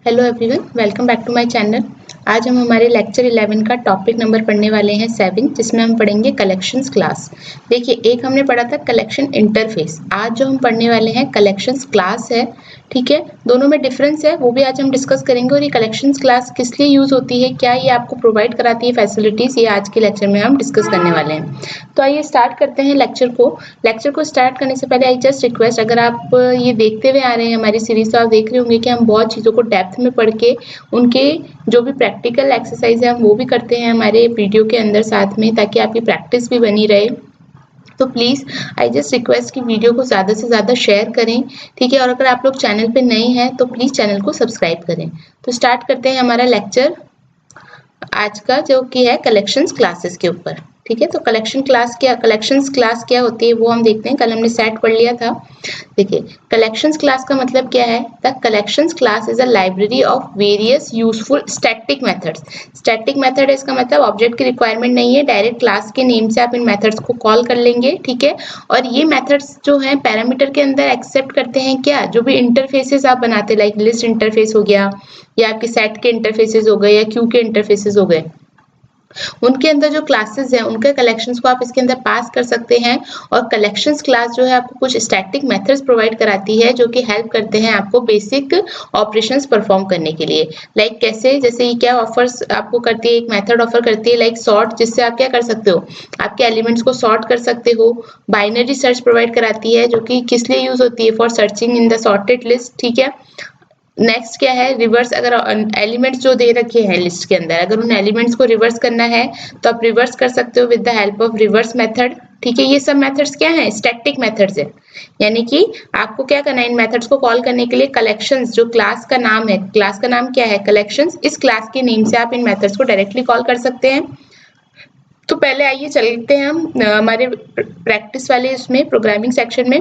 Hello everyone, welcome back to my channel. आज हम हमारे लेक्चर 11 का टॉपिक नंबर पढ़ने वाले हैं 7, जिसमें हम पढ़ेंगे कलेक्शंस क्लास। देखिए, एक हमने पढ़ा था कलेक्शन इंटरफेस। आज जो हम पढ़ने वाले हैं कलेक्शंस क्लास है। ठीक है, दोनों में डिफरेंस है, वो भी आज हम डिस्कस करेंगे। और ये कलेक्शंस क्लास किस लिए यूज होती है, क्या ये आपको प्रोवाइड कराती है फैसिलिटीज, ये आज के लेक्चर में हम डिस्कस करने वाले हैं। तो आइए स्टार्ट करते हैं लेक्चर को स्टार्ट करने से पहले आई जस्ट रिक्वेस्ट, अगर आप ये देखते हुए आ रहे हैं हमारी सीरीज, तो आप देख रहे होंगे कि हम बहुत चीज़ों को डेप्थ में पढ़ के उनके जो भी प्रैक्टिकल एक्सरसाइज है हम वो भी करते हैं हमारे वीडियो के अंदर साथ में, ताकि आपकी प्रैक्टिस भी बनी रहे। तो प्लीज़ आई जस्ट रिक्वेस्ट कि वीडियो को ज़्यादा से ज़्यादा शेयर करें। ठीक है, और अगर आप लोग चैनल पे नए हैं तो प्लीज़ चैनल को सब्सक्राइब करें। तो स्टार्ट करते हैं हमारा लेक्चर आज का, जो कि है कलेक्शंस क्लासेस के ऊपर। ठीक है, तो कलेक्शंस क्लास क्या होती है वो हम देखते हैं। कल हमने सेट पढ़ लिया था। देखिए, कलेक्शंस क्लास का मतलब क्या है। The collections class is a library of various useful static methods. Static method है, इसका मतलब ऑब्जेक्ट की रिक्वायरमेंट नहीं है, डायरेक्ट क्लास के नेम से आप इन मेथड्स को कॉल कर लेंगे। ठीक है, और ये मेथड्स जो हैं पैरामीटर के अंदर एक्सेप्ट करते हैं क्या, जो भी इंटरफेसेस आप बनाते, लाइक लिस्ट इंटरफेस हो गया, या आपके सेट के इंटरफेसेस हो गए, या क्यू के इंटरफेसेस हो गए, उनके अंदर जो क्लासेस हैं उनके कलेक्शंस को आप इसके अंदर पास कर सकते हैं। और कलेक्शंस क्लास जो है आपको कुछ स्टैटिक मेथड्स प्रोवाइड कराती है, जो कि हेल्प करते हैं आपको बेसिक ऑपरेशंस परफॉर्म करने के लिए। लाइक कैसे, जैसे ये क्या ऑफर्स आपको करती है, एक मेथड ऑफर करती है लाइक सॉर्ट, जिससे आप क्या कर सकते हो, आपके एलिमेंट्स को सॉर्ट कर सकते हो। बाइनरी सर्च प्रोवाइड कराती है, जो कि किस लिए यूज होती है, for searching in the sorted list. ठीक है, नेक्स्ट क्या है, रिवर्स। अगर एलिमेंट्स जो दे रखे हैं लिस्ट के अंदर, अगर उन एलिमेंट्स को रिवर्स करना है तो आप रिवर्स कर सकते हो with the help of reverse method. ठीक है, ये सब मेथड्स क्या है, स्टैटिक मेथड्स है। यानी कि आपको क्या करना है, इन मेथड्स को कॉल करने के लिए कलेक्शंस, जो क्लास का नाम है, क्लास का नाम क्या है, कलेक्शंस, इस क्लास के नेम से आप इन मेथड्स को डायरेक्टली कॉल कर सकते हैं। तो पहले आइए चलते हैं हम हमारे प्रैक्टिस वाले इसमें प्रोग्रामिंग सेक्शन में,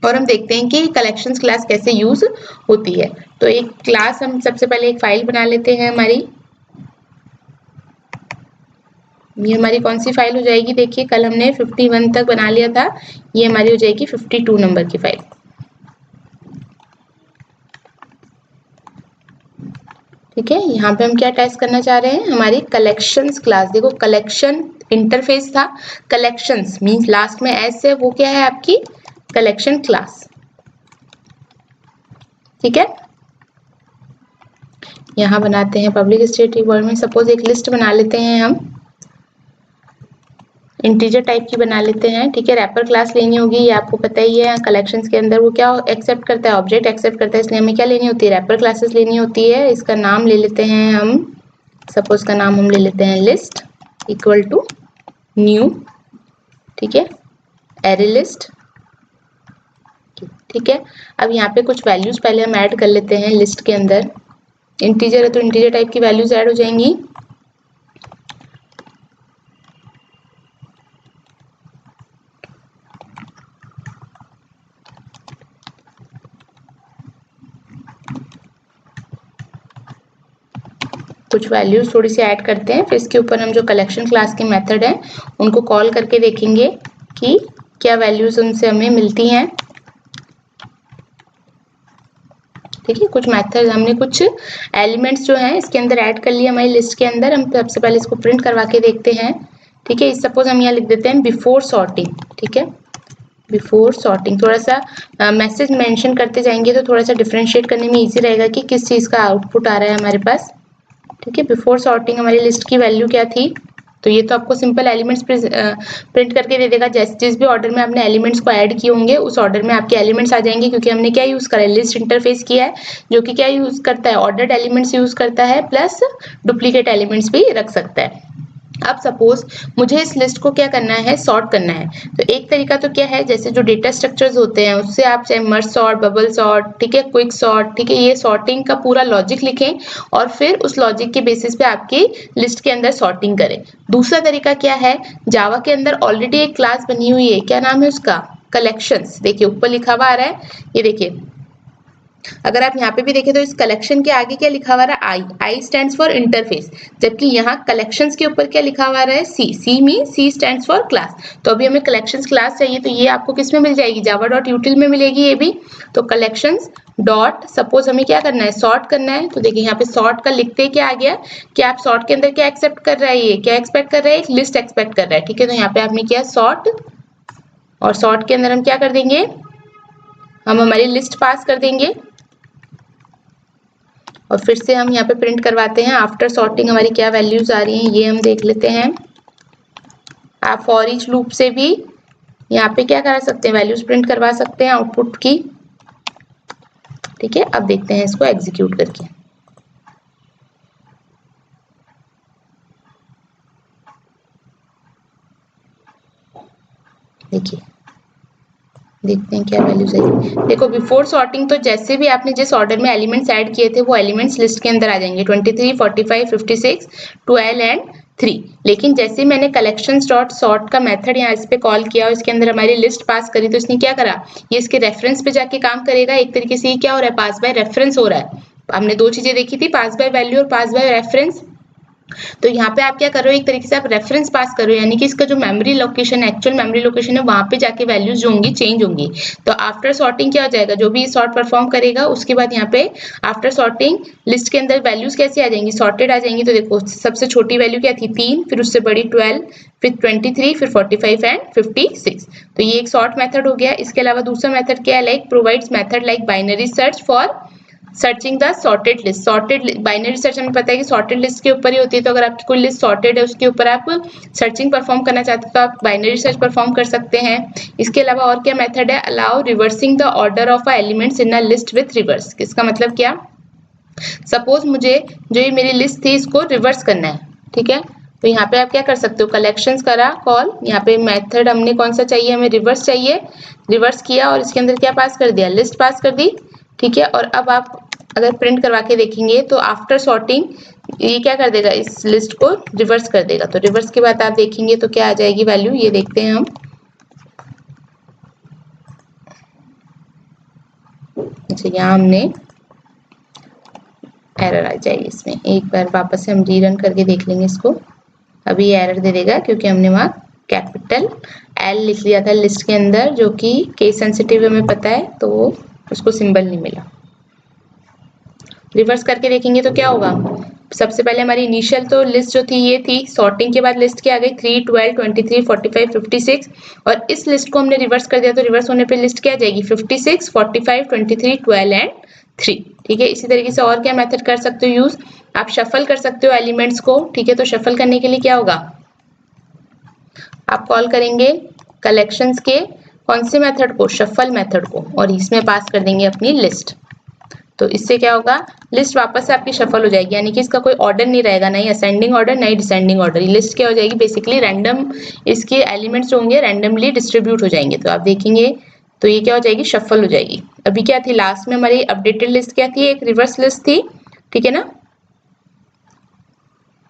और हम देखते हैं कि कलेक्शंस क्लास कैसे यूज होती है। तो एक क्लास, हम सबसे पहले एक फाइल बना लेते हैं हमारी। ये हमारी कौन सी फाइल हो जाएगी, देखिए कल हमने 51 तक बना लिया था, ये हमारी हो जाएगी 52 नंबर की फाइल। ठीक है, यहाँ पे हम क्या टेस्ट करना चाह रहे हैं, हमारी कलेक्शंस क्लास। देखो, कलेक्शन इंटरफेस था, कलेक्शंस मींस लास्ट में एस है, वो क्या है आपकी कलेक्शन क्लास। ठीक है, यहाँ बनाते हैं पब्लिक स्टैटिक वॉइड में, सपोज एक लिस्ट बना लेते हैं हम, इंटीजर टाइप की बना लेते हैं। ठीक है, रैपर क्लास लेनी होगी, ये आपको पता ही है। कलेक्शंस के अंदर वो क्या एक्सेप्ट करता है, ऑब्जेक्ट एक्सेप्ट करता है, इसलिए हमें क्या लेनी होती है, रैपर क्लासेस लेनी होती है। इसका नाम ले लेते हैं हम, सपोज का नाम हम ले लेते हैं लिस्ट इक्वल टू न्यू। ठीक है, एरे लिस्ट। ठीक है, अब यहाँ पे कुछ वैल्यूज पहले हम ऐड कर लेते हैं लिस्ट के अंदर। इंटीजर है तो इंटीजर टाइप की वैल्यूज ऐड हो जाएंगी। कुछ वैल्यूज थोड़ी सी ऐड करते हैं, फिर इसके ऊपर हम जो कलेक्शन क्लास के मेथड है उनको कॉल करके देखेंगे कि क्या वैल्यूज उनसे हमें मिलती हैं। ठीक है, कुछ मेथड हमने, कुछ एलिमेंट्स जो हैं इसके अंदर ऐड कर लिए हमारी लिस्ट के अंदर। हम सबसे पहले इसको प्रिंट करवा के देखते हैं। ठीक है, सपोज हम यहाँ लिख देते हैं बिफोर सॉर्टिंग। ठीक है, बिफोर सॉर्टिंग, थोड़ा सा मैसेज मेंशन करते जाएंगे तो थोड़ा सा डिफरेंशिएट करने में इजी रहेगा कि किस चीज़ का आउटपुट आ रहा है हमारे पास। ठीक है, बिफोर सॉर्टिंग हमारी लिस्ट की वैल्यू क्या थी, तो ये तो आपको सिंपल एलिमेंट्स प्रिंट करके दे देगा। जिस भी ऑर्डर में आपने एलिमेंट्स को ऐड किए होंगे उस ऑर्डर में आपके एलिमेंट्स आ जाएंगे, क्योंकि हमने क्या यूज करा है, लिस्ट इंटरफेस किया है, जो कि क्या यूज करता है, ऑर्डर्ड एलिमेंट्स यूज करता है, प्लस डुप्लीकेट एलिमेंट्स भी रख सकता है। अब सपोज मुझे इस लिस्ट को क्या करना है, सॉर्ट करना है। तो एक तरीका तो क्या है, जैसे जो डेटा स्ट्रक्चर्स होते हैं उससे आप चाहे मर्ज सॉर्ट, बबल सॉर्ट, ठीक है, क्विक सॉर्ट, ठीक है, ये सॉर्टिंग का पूरा लॉजिक लिखें और फिर उस लॉजिक के बेसिस पे आपकी लिस्ट के अंदर सॉर्टिंग करें। दूसरा तरीका क्या है, जावा के अंदर ऑलरेडी एक क्लास बनी हुई है, क्या नाम है उसका, कलेक्शंस। देखिए ऊपर लिखा हुआ आ रहा है, ये देखिए अगर आप यहाँ पे भी देखें तो इस कलेक्शन के आगे क्या लिखा हुआ है, आई स्टैंड्स फॉर इंटरफेस, जबकि यहाँ कलेक्शंस के ऊपर क्या लिखा हुआ है, सी में सी स्टैंड्स फॉर क्लास। तो अभी हमें कलेक्शंस क्लास चाहिए, तो ये आपको किस में मिल जाएगी, जावा डॉट यूटिल में मिलेगी ये भी। तो कलेक्शंस डॉट सपोज हमें क्या करना है, सॉर्ट करना है। तो देखिए यहाँ पे सॉर्ट का लिखते क्या आ गया कि आप सॉर्ट के अंदर क्या एक्सेप्ट कर रहा है, ये क्या एक्सपेक्ट कर रहा है, एक लिस्ट एक्सपेक्ट कर रहा है, ठीक है। तो यहाँ पे आपने किया सॉर्ट, और सॉर्ट के अंदर हम क्या कर देंगे, हम हमारी लिस्ट पास कर देंगे, और फिर से हम यहाँ पे प्रिंट करवाते हैं। आफ्टर सॉर्टिंग हमारी क्या वैल्यूज आ रही हैं ये हम देख लेते हैं। आप फॉर ईच लूप से भी यहाँ पे क्या करा सकते हैं, वैल्यूज प्रिंट करवा सकते हैं आउटपुट की, ठीक है। अब देखते हैं इसको एग्जीक्यूट करके। देखिए, देखते हैं क्या वैल्यूज है। देखो बिफोर सॉर्टिंग तो जैसे भी आपने जिस ऑर्डर में एलिमेंट्स ऐड किए थे वो एलिमेंट्स लिस्ट के अंदर आ जाएंगे, 23, 45, 56, 12 एंड 3। लेकिन जैसे मैंने कलेक्शंस डॉट सॉर्ट का मेथड यहाँ इस पे कॉल किया और इसके अंदर हमारी लिस्ट पास करी, तो इसने क्या करा, ये इसके रेफरेंस पे जाके काम करेगा। एक तरीके से ये क्या हो रहा है, पास बाय रेफरेंस हो रहा है। हमने दो चीजें देखी थी, पास बाय वैल्यू और पास बाय रेफरेंस। तो यहाँ पे आप क्या कर रहे हो, एक तरीके से आप रेफरेंस पास कर रहे हो, यानी कि इसका जो memory location, actual memory location है, वहां पे जाके वैल्यूज जो होंगी चेंज होंगी। तो आफ्टर सॉर्टिंग क्या हो जाएगा, जो भी सॉर्ट परफॉर्म करेगा उसके बाद यहाँ पे आफ्टर सॉर्टिंग लिस्ट के अंदर वैल्यूज कैसे आ जाएंगी, सॉर्टेड आ जाएंगी। तो देखो सबसे छोटी वैल्यू क्या थी, 3, फिर उससे बड़ी 12, फिर 23, फिर 45 एंड 56। तो ये एक सॉर्ट मेथड हो गया। इसके अलावा दूसरा मेथड क्या है, like provides method like binary search for searching the sorted list. Sorted binary search हमें पता है कि सॉर्टेड लिस्ट के ऊपर ही होती है। तो अगर आपकी कोई लिस्ट सॉर्टेड है उसके ऊपर आप सर्चिंग परफॉर्म करना चाहते हो तो आप बाइनरी सर्च परफॉर्म कर सकते हैं। इसके अलावा और क्या मेथड है, allow reversing the order of a elements in a list with reverse. इसका मतलब क्या, सपोज मुझे जो ये मेरी लिस्ट थी इसको रिवर्स करना है, ठीक है। तो यहाँ पे आप क्या कर सकते हो, कलेक्शंस करा कॉल, यहाँ पे मेथड हमने कौन सा चाहिए, हमें रिवर्स चाहिए, रिवर्स किया और इसके अंदर क्या पास कर दिया, लिस्ट पास कर दी, ठीक है। और अब आप अगर प्रिंट करवा के देखेंगे तो आफ्टर सॉर्टिंग ये क्या कर देगा, इस लिस्ट को रिवर्स कर देगा। तो रिवर्स के बाद आप देखेंगे तो क्या आ जाएगी वैल्यू, ये देखते हैं हम। अच्छा, यहाँ हमने एरर आ जाएगी इसमें, एक बार वापस से हम रीरन करके देख लेंगे इसको। अभी ये एरर दे देगा क्योंकि हमने वहाँ कैपिटल एल लिख लिया था लिस्ट के अंदर, जो कि केस सेंसिटिव हमें पता है, तो उसको सिंबल नहीं मिला। रिवर्स करके देखेंगे तो क्या होगा, सबसे पहले हमारी इनिशियल तो लिस्ट जो थी ये थी, सॉर्टिंग के बाद लिस्ट क्या आ गई, 3, 12, 23, 45, 56, और इस लिस्ट को हमने रिवर्स कर दिया तो रिवर्स होने पे लिस्ट क्या आ जाएगी, 56, 45, 23, 12 एंड 3, ठीक है। इसी तरीके से और क्या मेथड कर सकते हो यूज, आप शफल कर सकते हो एलिमेंट्स को, ठीक है। तो शफल करने के लिए क्या होगा, आप कॉल करेंगे कलेक्शंस के कौन से मेथड को, शफल मेथड को, और इसमें पास कर देंगे अपनी लिस्ट। तो इससे क्या होगा, लिस्ट वापस से आपकी शफल हो जाएगी, यानी कि इसका कोई ऑर्डर नहीं रहेगा, नहीं असेंडिंग ऑर्डर नहीं डिसेंडिंग ऑर्डर। लिस्ट क्या हो जाएगी, बेसिकली रैंडम, इसके एलिमेंट्स जो होंगे रैंडमली डिस्ट्रीब्यूट हो जाएंगे। तो आप देखेंगे तो ये क्या हो जाएगी, शफल हो जाएगी। अभी क्या थी लास्ट में हमारी अपडेटेड लिस्ट क्या थी, एक रिवर्स लिस्ट थी, ठीक है ना।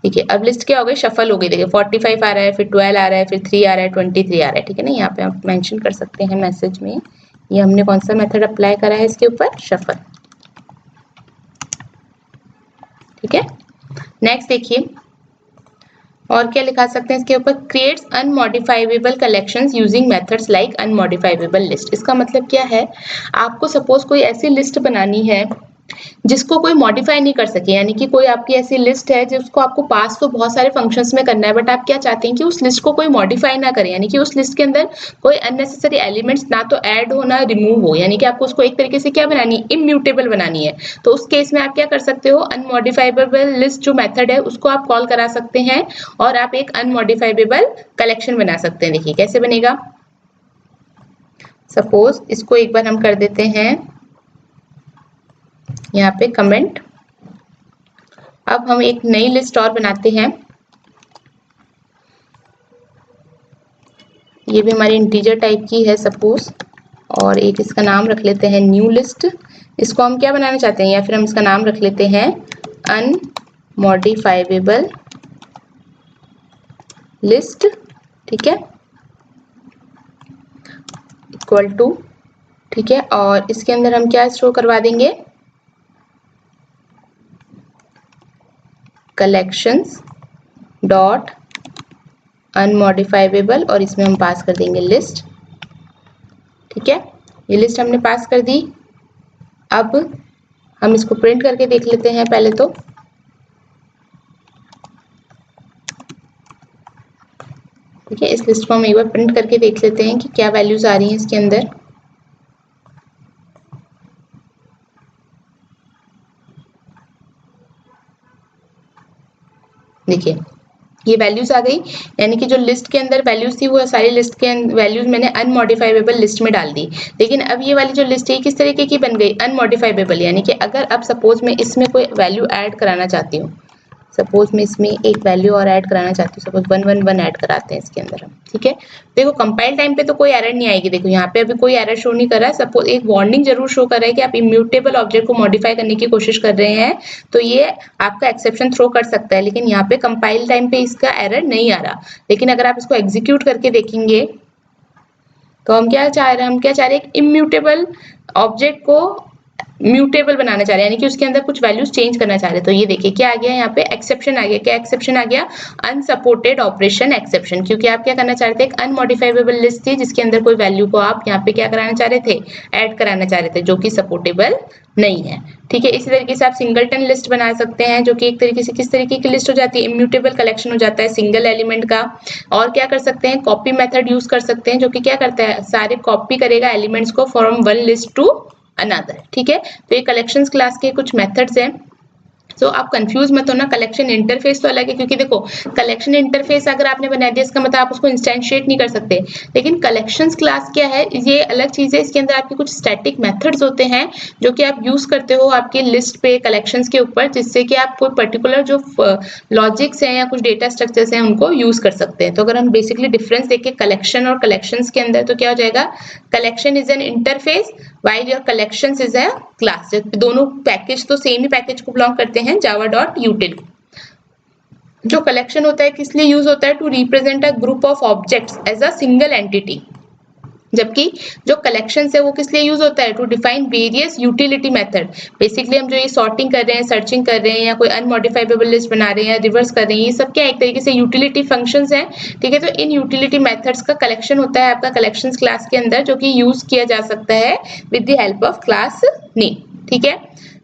ठीक है, अब लिस्ट क्या हो गई, शफल हो गई। देखिए 45 आ रहा है, फिर 12 आ रहा है, फिर 3 आ रहा है, 23 आ रहा है, ठीक है ना। यहाँ पे आप मेंशन कर सकते हैं मैसेज में, ये हमने कौन सा मेथड अप्लाई करा है इसके ऊपर, शफल, ठीक है। नेक्स्ट देखिए और क्या लिखा सकते हैं इसके ऊपर, creates unmodifiable collections using methods like unmodifiable list. इसका मतलब क्या है, आपको सपोज कोई ऐसी लिस्ट बनानी है जिसको कोई मॉडिफाई नहीं कर सके, यानी कि कोई आपकी ऐसी लिस्ट है जिसको आपको पास तो बहुत सारे फंक्शंस में करना है, बट आप क्या चाहते हैं कि उस लिस्ट को कोई मॉडिफाई ना करे, यानी कि उस लिस्ट के अंदर कोई अननेसेसरी एलिमेंट्स ना तो ऐड हो ना रिमूव हो, यानी कि आपको उसको एक तरीके से क्या बनानी है, इम्यूटेबल बनानी है। तो उस केस में आप क्या कर सकते हो, अनमॉडिफाइबल लिस्ट जो मेथड है उसको आप कॉल करा सकते हैं और आप एक अनमॉडिफाइबल कलेक्शन बना सकते हैं। देखिए कैसे बनेगा, सपोज इसको एक बार हम कर देते हैं यहाँ पे कमेंट। अब हम एक नई लिस्ट और बनाते हैं, ये भी हमारी इंटीजर टाइप की है सपोज, और एक इसका नाम रख लेते हैं न्यू लिस्ट। इसको हम क्या बनाना चाहते हैं, या फिर हम इसका नाम रख लेते हैं अनमॉडिफाइबल लिस्ट, ठीक है, इक्वल टू ठीक है, और इसके अंदर हम क्या शो करवा देंगे, कलेक्शंस डॉट अनमॉडिफाइबल, और इसमें हम पास कर देंगे लिस्ट। ठीक है, ये लिस्ट हमने पास कर दी। अब हम इसको प्रिंट करके देख लेते हैं पहले तो। ठीक है, इस लिस्ट को हम एक बार प्रिंट करके देख लेते हैं कि क्या वैल्यूज आ रही हैं इसके अंदर। देखिए ये वैल्यूज आ गई, यानी कि जो लिस्ट के अंदर वैल्यूज थी वो सारी लिस्ट के वैल्यूज मैंने अनमॉडिफाइबल लिस्ट में डाल दी। लेकिन अब ये वाली जो लिस्ट है किस तरीके की बन गई, अनमॉडिफाइबल, यानी कि अगर अब सपोज मैं इसमें कोई वैल्यू ऐड कराना चाहती हूँ, सपोज मैं इसमें एक वैल्यू और ऐड कराना चाहती हूँ, सपोज 111 ऐड कराते हैं इसके अंदर हम। ठीक है, देखो कंपाइल टाइम पे तो कोई एरर नहीं आएगी, देखो यहाँ पे अभी कोई एरर शो नहीं कर रहा है। सपोज एक वार्निंग जरूर शो कर रहा है कि आप इम्यूटेबल ऑब्जेक्ट को मॉडिफाई करने की कोशिश कर रहे हैं, तो ये आपका एक्सेप्शन थ्रो कर सकता है। लेकिन यहाँ पे कंपाइल टाइम पे इसका एरर नहीं आ रहा। लेकिन अगर आप इसको एग्जीक्यूट करके देखेंगे तो हम क्या चाह रहे हैं, हम क्या चाह रहे हैं, इम्यूटेबल ऑब्जेक्ट को म्यूटेबल बनाना चाह रहे हैं, यानी कि उसके अंदर कुछ वैल्यूज चेंज करना चाह रहे हैं। तो ये देखिए क्या आ गया यहाँ पे, एक्सेप्शन आ गया। क्या एक्सेप्शन आ गया, अनसपोर्टेड ऑपरेशन एक्सेप्शन, क्योंकि आप क्या करना चाह रहे थे, एक अनमॉडिफाइबल लिस्ट थी जिसके अंदर कोई वैल्यू को आप यहाँ पे क्या कराना चाह रहे थे, ऐड कराना चाह रहे थे, जो कि सपोर्टेबल नहीं है। ठीक है, इसी तरीके से आप सिंगलटन लिस्ट बना सकते हैं, जो कि एक तरीके से किस तरीके की लिस्ट हो जाती है, इम्यूटेबल कलेक्शन हो जाता है सिंगल एलिमेंट का। और क्या कर सकते हैं, कॉपी मेथड यूज कर सकते हैं, जो कि क्या करता है, सारे कॉपी करेगा एलिमेंट्स को from one list to another. ठीक है, तो ये कलेक्शंस क्लास के कुछ मेथड्स हैं। तो आप कंफ्यूज मत होना, कलेक्शन इंटरफेस तो अलग है, क्योंकि देखो कलेक्शन इंटरफेस अगर आपने बना दिया इसका मतलब आप उसको इंस्टेंशिएट नहीं कर सकते। लेकिन कलेक्शंस क्लास क्या है, ये अलग चीज है। इसके अंदर आपके कुछ स्टैटिक मेथड्स होते हैं जो कि आप यूज करते हो आपके लिस्ट पे, कलेक्शंस के ऊपर, जिससे कि आप कोई पर्टिकुलर जो लॉजिक्स हैं या कुछ डेटा स्ट्रक्चर्स हैं उनको यूज कर सकते हैं। तो अगर हम बेसिकली डिफरेंस देखें कलेक्शन और कलेक्शंस के अंदर, तो क्या हो जाएगा, collection is an interface while your collections is a class। दोनों पैकेज तो सेम ही पैकेज को बिलोंग करते हैं, java.util। जो कलेक्शन होता है किस लिए यूज होता है, to represent a group of objects as a single entity. जबकि जो कलेक्शन है वो किस लिए यूज होता है, to define various utility method. Basically हम जो ये सॉर्टिंग कर रहे हैं, सर्चिंग कर रहे हैं, या कोई अनमॉडिफाइबल लिस्ट बना रहे हैं या रिवर्स कर रहे हैं, ये सब क्या एक तरीके से यूटिलिटी फंक्शंस हैं। ठीक है, तो इन यूटिलिटी मेथड्स का कलेक्शन होता है आपका कलेक्शंस क्लास के अंदर, जो कि यूज किया जा सकता है with the help of class name. ठीक है,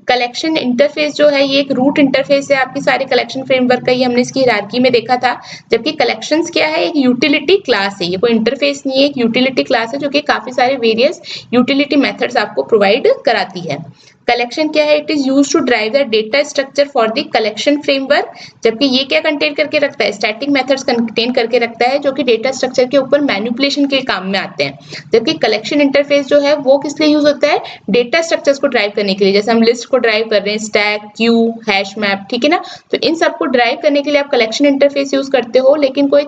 कलेक्शन इंटरफेस जो है ये एक रूट इंटरफेस है आपकी सारे कलेक्शन फ्रेमवर्क का, ये हमने इसकी हायरार्की में देखा था। जबकि कलेक्शंस क्या है, एक यूटिलिटी क्लास है, ये कोई इंटरफेस नहीं है, एक यूटिलिटी क्लास है जो कि काफी सारे वेरियस यूटिलिटी मेथड्स आपको प्रोवाइड कराती है। कलेक्शन क्या है, it is used to derive the data structure for the collection framework. जबकि ये क्या कंटेन करके रखता है, स्टैटिक मेथड्स कंटेन करके रखता है, जो कि डेटा स्ट्रक्चर के ऊपर मैनिपुलेशन के काम में आते हैं। जबकि कलेक्शन इंटरफेस जो है वो किस लिए यूज होता है, डेटा स्ट्रक्चर्स को ड्राइव करने के लिए। जैसे हम लिस्ट को ड्राइव कर रहे हैं, स्टैक, क्यू, हैश मैप, ठीक है ना, तो इन सबको ड्राइव करने के लिए आप कलेक्शन इंटरफेस यूज करते हो। लेकिन कोई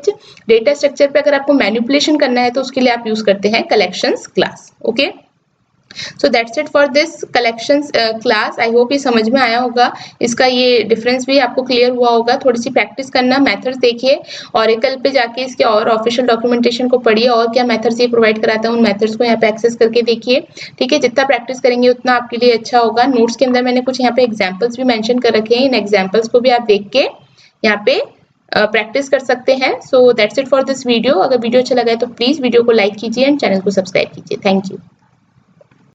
डेटा स्ट्रक्चर पे अगर आपको मैनिपुलेशन करना है तो उसके लिए आप यूज करते हैं collections class. Okay, so that's it for this collections class. I hope ये समझ में आया होगा, इसका ये डिफरेंस भी आपको क्लियर हुआ होगा। थोड़ी सी प्रैक्टिस करना, मेथड्स देखिए, ऑरेकल पे जाके इसके और ऑफिशियल डॉक्यूमेंटेशन को पढ़िए, और क्या मेथड्स ये प्रोवाइड कराता है उन मेथड्स को यहाँ पे एक्सेस करके देखिए। ठीक है, जितना प्रैक्टिस करेंगे उतना आपके लिए अच्छा होगा। नोट्स के अंदर मैंने कुछ यहाँ पे एग्जाम्पल्स भी मेंशन कर रखे हैं, इन एग्जाम्पल्स को भी आप देख के यहाँ पे प्रैक्टिस कर सकते हैं। So that's it for this video. अगर वीडियो अच्छा लगा है तो प्लीज वीडियो को लाइक कीजिए एंड चैनल को सब्सक्राइब कीजिए। Thank you.